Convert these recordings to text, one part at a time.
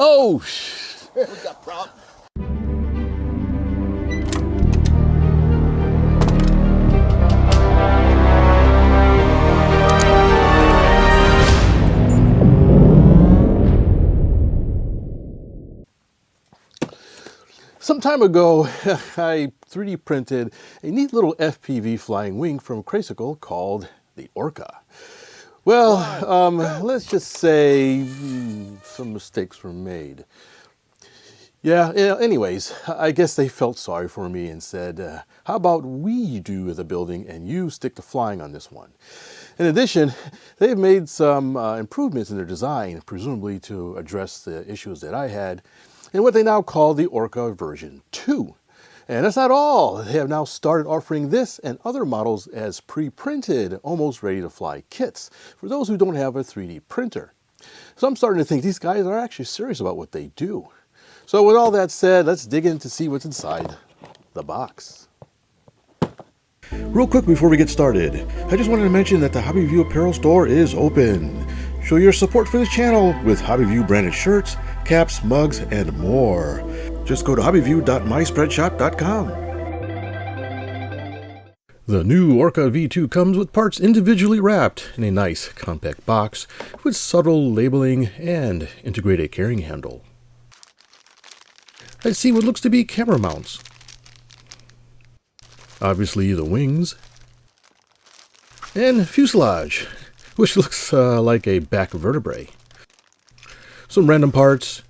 Oh! We got problems. Some time ago, I 3D printed a neat little FPV flying wing from Craycle called the Orca. Well, let's just say some mistakes were made. Yeah, anyways, I guess they felt sorry for me and said, how about we do the building and you stick to flying on this one? In addition, they've made some improvements in their design, presumably to address the issues that I had, in what they now call the Orca version 2. And that's not all. They have now started offering this and other models as pre-printed, almost ready to fly kits for those who don't have a 3D printer. So I'm starting to think these guys are actually serious about what they do. So with all that said, let's dig in to see what's inside the box. Real quick before we get started, I just wanted to mention that the HobbyView apparel store is open. Show your support for this channel with HobbyView branded shirts, caps, mugs, and more. Just go to hobbyview.myspreadshop.com. The new Orca V2 comes with parts individually wrapped in a nice compact box with subtle labeling and integrated carrying handle. I see what looks to be camera mounts. Obviously the wings. And fuselage, which looks like a back vertebrae. Some random parts.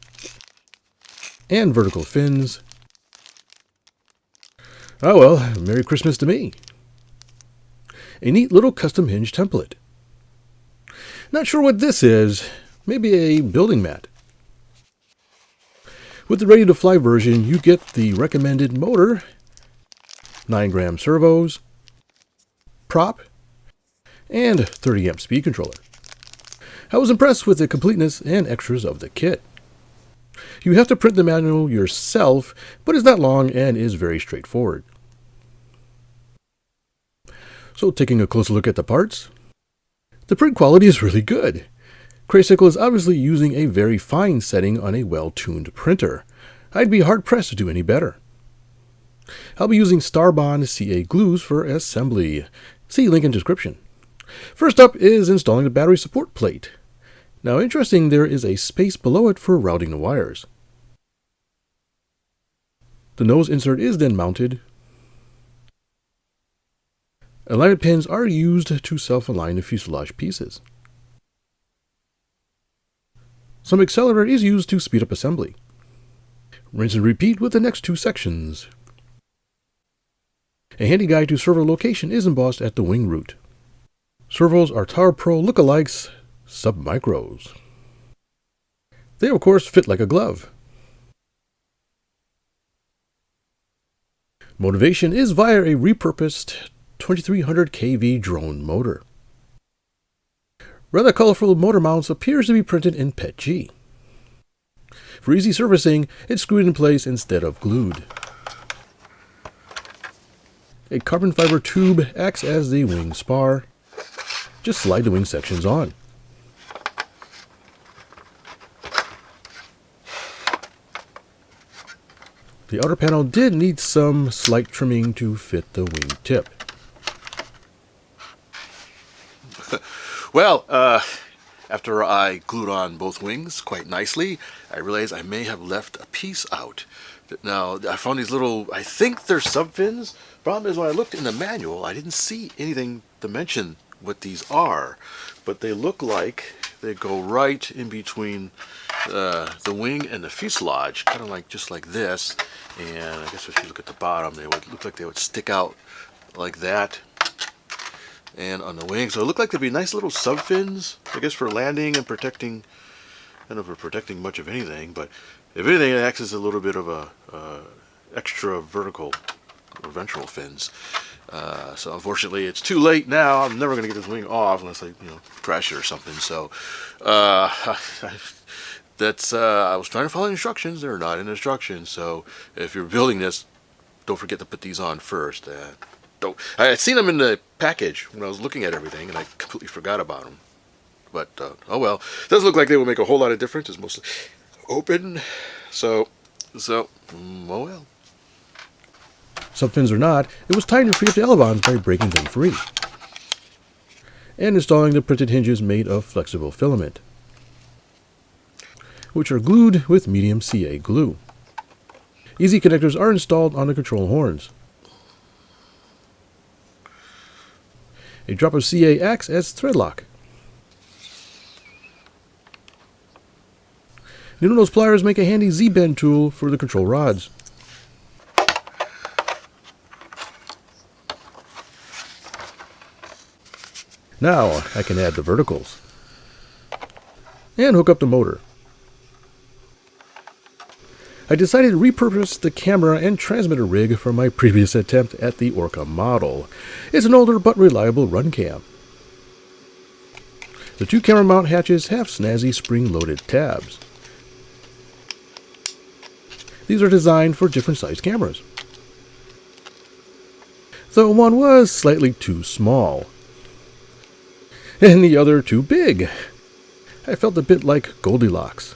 And vertical fins. Oh well, Merry Christmas to me. A neat little custom hinge template. Not sure what this is. Maybe a building mat. With the ready to fly version, you get the recommended motor, 9-gram servos, prop, and 30 amp speed controller. I was impressed with the completeness and extras of the kit. You have to print the manual yourself, but it's not long and is very straightforward. So taking a closer look at the parts, the print quality is really good. Craycle is obviously using a very fine setting on a well-tuned printer. I'd be hard-pressed to do any better. I'll be using Starbond CA glues for assembly. See link in description. First up is installing the battery support plate. Now interesting, there is a space below it for routing the wires. The nose insert is then mounted. Alignment pins are used to self-align the fuselage pieces. Some accelerator is used to speed up assembly. Rinse and repeat with the next two sections. A handy guide to servo location is embossed at the wing root. Servos are Tower Pro lookalikes, sub-micros. They of course fit like a glove. Motivation is via a repurposed 2300 kV drone motor. Rather colorful motor mounts appears to be printed in PETG. For easy servicing, it's screwed in place instead of glued. A carbon fiber tube acts as the wing spar. Just slide the wing sections on. The outer panel did need some slight trimming to fit the wing tip. Well, after I glued on both wings quite nicely, I realized I may have left a piece out. Now, I found these little, I think they're sub-fins. Problem is, when I looked in the manual, I didn't see anything to mention what these are. But they look like they go right in between the wing and the fuselage, kind of like just like this. And I guess if you look at the bottom, they would look like they would stick out like that. And on the wing, so it looked like there'd be nice little sub fins, I guess, for landing and protecting. I don't know if for protecting much of anything, but if anything, it acts as a little bit of a extra vertical or ventral fins. So unfortunately, it's too late now. I'm never going to get this wing off unless I, crash it or something. So that's I was trying to follow instructions. They're not in instructions. So if you're building this, don't forget to put these on first. I had seen them in the package when I was looking at everything, and I completely forgot about them. But, oh well. Doesn't look like they will make a whole lot of difference. It's mostly... open. So, oh well. Some fins or not, it was time to free up the elevons by breaking them free and installing the printed hinges made of flexible filament, which are glued with medium CA glue. Easy connectors are installed on the control horns. A drop of CA acts as thread lock. Needle nose pliers make a handy Z-bend tool for the control rods. Now I can add the verticals and hook up the motor. I decided to repurpose the camera and transmitter rig from my previous attempt at the Orca model. It's an older but reliable run cam. The two camera mount hatches have snazzy spring-loaded tabs. These are designed for different sized cameras, though one was slightly too small and the other too big. I felt a bit like Goldilocks,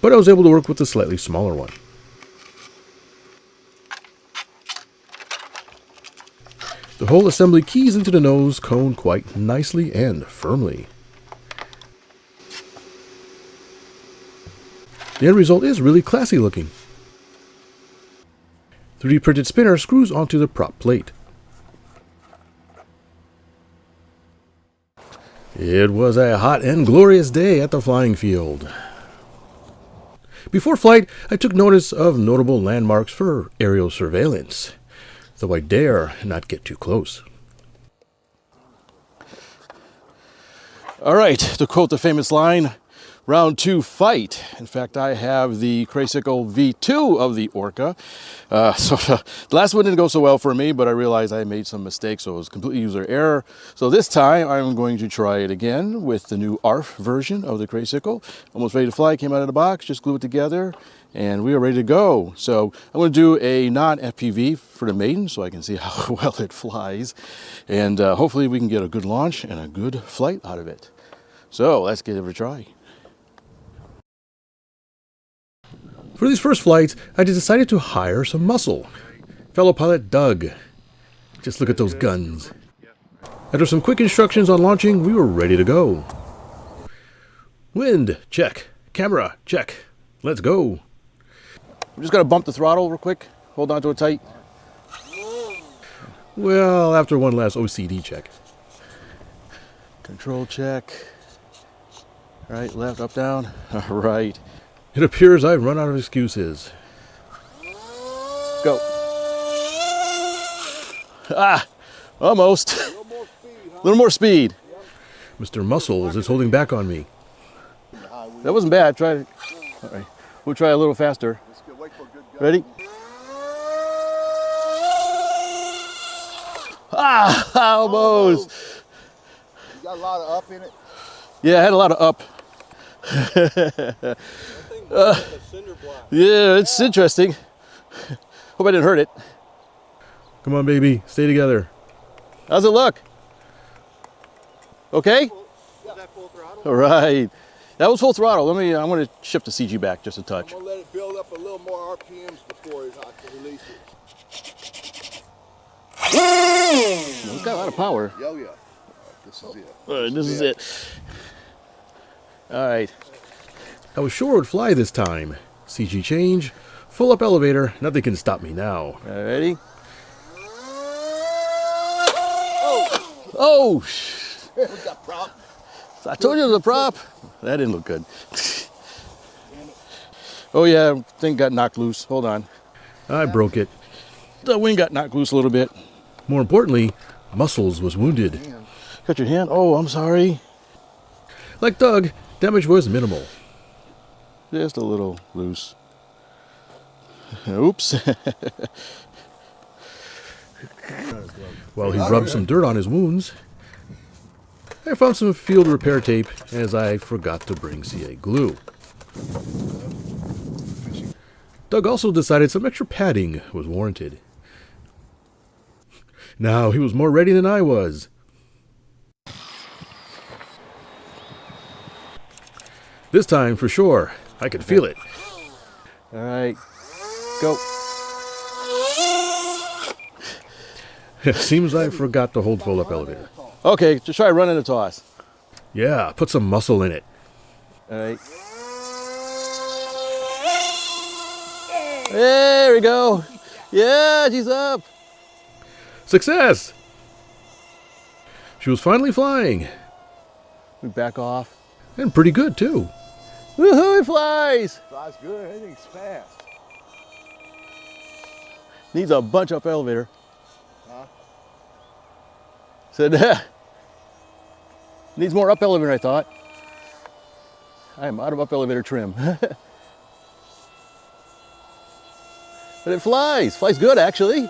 but I was able to work with the slightly smaller one. The whole assembly keys into the nose cone quite nicely and firmly. The end result is really classy looking. 3D printed spinner screws onto the prop plate. It was a hot and glorious day at the flying field. Before flight, I took notice of notable landmarks for aerial surveillance, though I dare not get too close. All right, to quote the famous line, round 2 fight. In fact, I have the Craycle V2 of the Orca. So the last one didn't go so well for me, but I realized I made some mistakes, so it was complete user error. So this time I'm going to try it again with the new ARF version of the Craycle. Almost ready to fly, came out of the box, just glue it together, and we are ready to go. So I'm going to do a non-FPV for the Maiden so I can see how well it flies. And hopefully we can get a good launch and a good flight out of it. So let's give it a try. For these first flights, I decided to hire some muscle. Fellow pilot Doug. Just look at those guns. After some quick instructions on launching, we were ready to go. Wind, check. Camera, check. Let's go. I'm just going to bump the throttle real quick. Hold on to it tight. Well, after one last OCD check. Control check. Right, left, up, down. All right. It appears I've run out of excuses. Go. Ah, almost. A little more speed. Mr. Muscles is holding back on me. That wasn't bad. Try it. All right. We'll try a little faster. Ready? Ah, almost. You got a lot of up in it? Yeah, I had a lot of up. Yeah, it's interesting. Hope I didn't hurt it. Come on, baby. Stay together. How's it look? Okay? Was that full throttle? All right. That was full throttle. I'm going to shift the CG back just a touch. I'm going to let it build up a little more RPMs before I can release it. It's got a lot of power. Oh, yeah. This is it. All right, this is it. All right. I was sure it would fly this time. CG change, full up elevator, nothing can stop me now. All ready? Oh! We got prop. I told you it was a prop. That didn't look good. Oh yeah, thing got knocked loose. Hold on. I broke it. The wing got knocked loose a little bit. More importantly, Muscles was wounded. Cut your hand? Oh, I'm sorry. Like Doug, damage was minimal. Just a little loose. Oops. While he rubbed some dirt on his wounds, I found some field repair tape as I forgot to bring CA glue. Doug also decided some extra padding was warranted. Now he was more ready than I was. This time, for sure, I can feel it. All right, go. It seems I forgot to hold full up elevator. Okay, just try running the toss. Yeah, put some muscle in it. All right. There we go. Yeah, she's up. Success! She was finally flying. We back off. And pretty good, too. Woohoo, it flies. Flies good. Everything's fast. Needs a bunch up elevator. Huh? Said, needs more up elevator, I thought. I am out of up elevator trim. But it flies. Flies good, actually.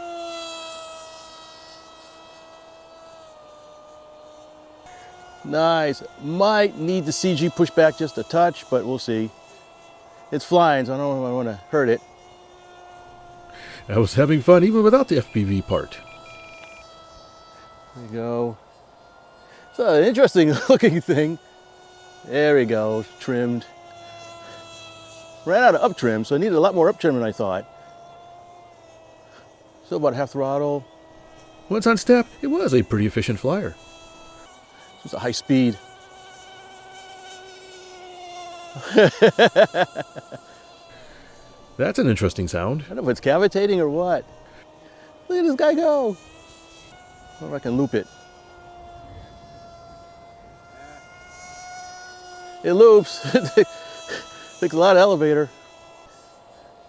Nice. Might need the CG push back just a touch, but we'll see. It's flying, so I don't know if I want to hurt it. I was having fun even without the FPV part. There we go. It's an interesting looking thing. There we go, trimmed. Ran out of up trim, so I needed a lot more up trim than I thought. Still about half throttle. Once on step, it was a pretty efficient flyer. Just a high speed. That's an interesting sound. I don't know if it's cavitating or what. Look at this guy go. I wonder if I can loop it. It loops. Takes a lot of elevator.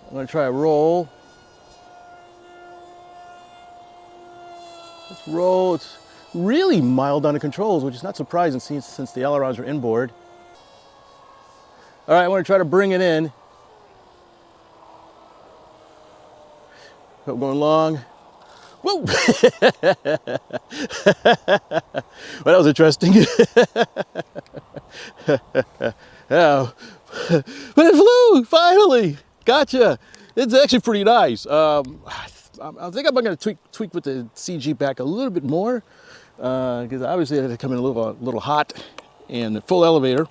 I'm gonna try a roll. Let's roll. It's really mild on the controls, which is not surprising since the ailerons are inboard. All right, I want to try to bring it in. But going long. Whoa! Well, that was interesting. Yeah. But it flew, finally. Gotcha. It's actually pretty nice. I think I'm going to tweak with the CG back a little bit more because obviously it had to come in a little hot and full elevator.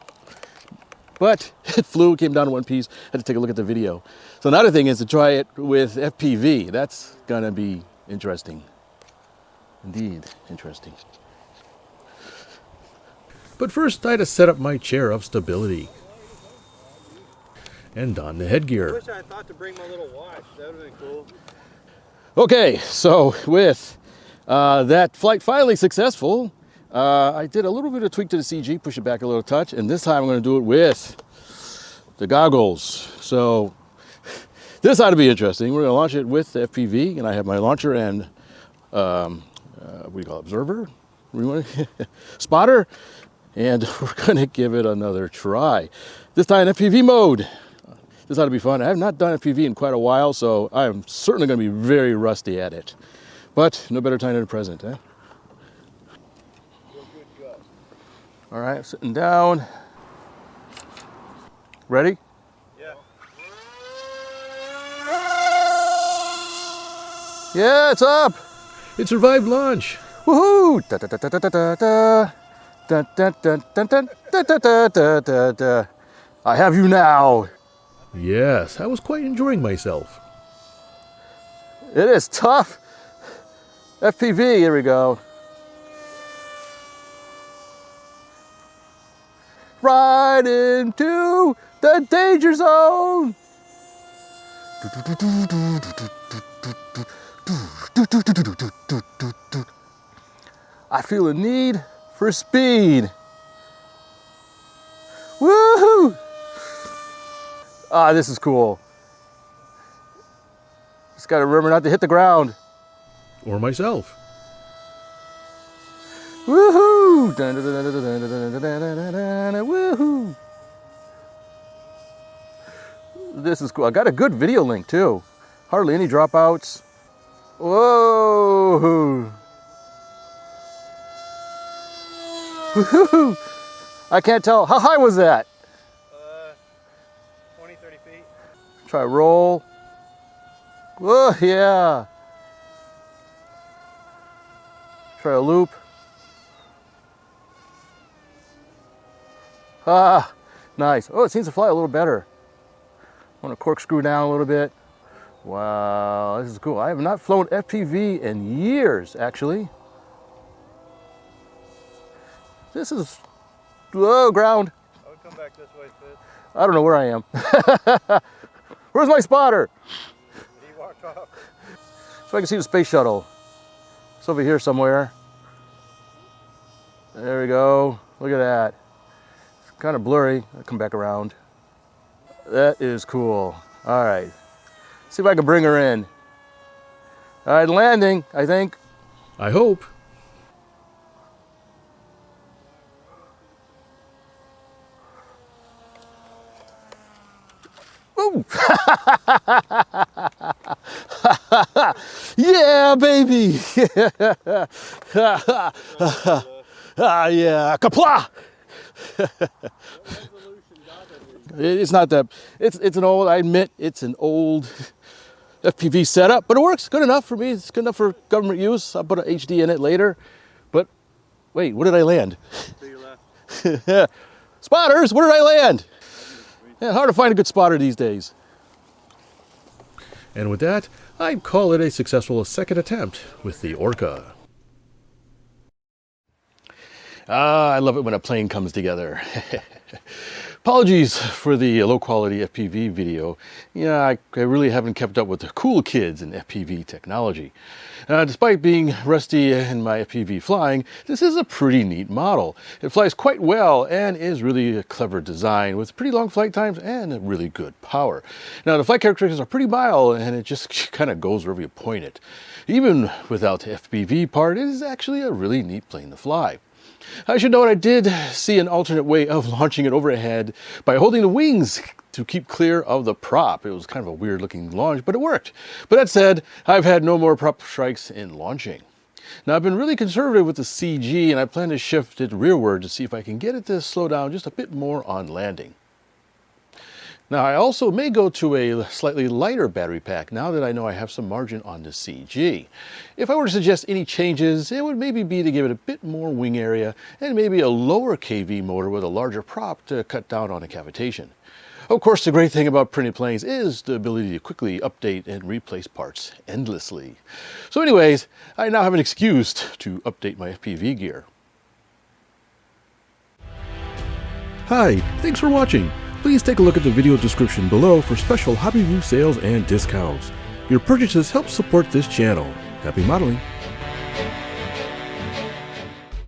But it flew, came down to one piece. Had to take a look at the video. So another thing is to try it with FPV. That's gonna be interesting. Indeed, interesting. But first, I had to set up my chair of stability. And don the I headgear. wish I had thought to bring my little watch. That would have been cool. Okay, so with that flight finally successful, I did a little bit of tweak to the CG, push it back a little touch, and this time I'm going to do it with the goggles. So this ought to be interesting. We're going to launch it with the FPV, and I have my launcher and what do you call it, observer? Spotter, and we're going to give it another try. This time in FPV mode. This ought to be fun. I have not done FPV in quite a while, so I am certainly going to be very rusty at it. But no better time than the present, eh? All right, sitting down. Ready? Yeah. Yeah, it's up. It survived launch. Woohoo! Da, da, da, da, da, da, da. Da, da, da, da, da, da, da, da, da, da. I have you now. Yes, I was quite enjoying myself. It is tough. FPV, here we go. Right into the danger zone. I feel a need for speed. Woohoo! Ah, this is cool. Just gotta remember not to hit the ground. Or myself. Woohoo! Dun, dun, dun, dun, dun, dun, dun, dun, dun, dun, dun, woohoo! This is cool. I got a good video link too. Hardly any dropouts. Whoa! Woohoo! I can't tell. How high was that? 20, 30 feet. Try roll. Whoa, yeah. Try a loop. Ah, nice. Oh, it seems to fly a little better. want to corkscrew down a little bit. Wow, this is cool. I have not flown FPV in years, actually. This is, whoa, ground. I would come back this way, Fitz. I don't know where I am. Where's my spotter? He walked off. So I can see the space shuttle. It's over here somewhere. There we go. Look at that. It's kind of blurry. I'll come back around. That is cool. All right. See if I can bring her in. All right, landing, I think. I hope. Ooh. Yeah, baby. Yeah, kapla. It's not that, it's an old, I admit, it's an old FPV setup, but it works good enough for me. It's good enough for government use. I'll put an HD in it later. But wait, where did I land? To your left. Spotters, where did I land? Yeah, hard to find a good spotter these days. And with that, I'd call it a successful second attempt with the Orca. Ah, I love it when a plane comes together. Apologies for the low quality FPV video. Yeah, I really haven't kept up with the cool kids in FPV technology. Despite being rusty in my FPV flying, this is a pretty neat model. It flies quite well and is really a clever design with pretty long flight times and really good power. Now the flight characteristics are pretty mild and it just kind of goes wherever you point it. Even without the FPV part, it is actually a really neat plane to fly. I should note I did see an alternate way of launching it overhead by holding the wings to keep clear of the prop. It was kind of a weird looking launch, but it worked. But that said, I've had no more prop strikes in launching. Now I've been really conservative with the CG and I plan to shift it rearward to see if I can get it to slow down just a bit more on landing. Now I also may go to a slightly lighter battery pack now that I know I have some margin on the CG. If I were to suggest any changes, it would maybe be to give it a bit more wing area and maybe a lower KV motor with a larger prop to cut down on the cavitation. Of course, the great thing about printed planes is the ability to quickly update and replace parts endlessly. So anyways, I now have an excuse to update my FPV gear. Hi, thanks for watching. Please take a look at the video description below for special HobbyView sales and discounts. Your purchases help support this channel. Happy modeling!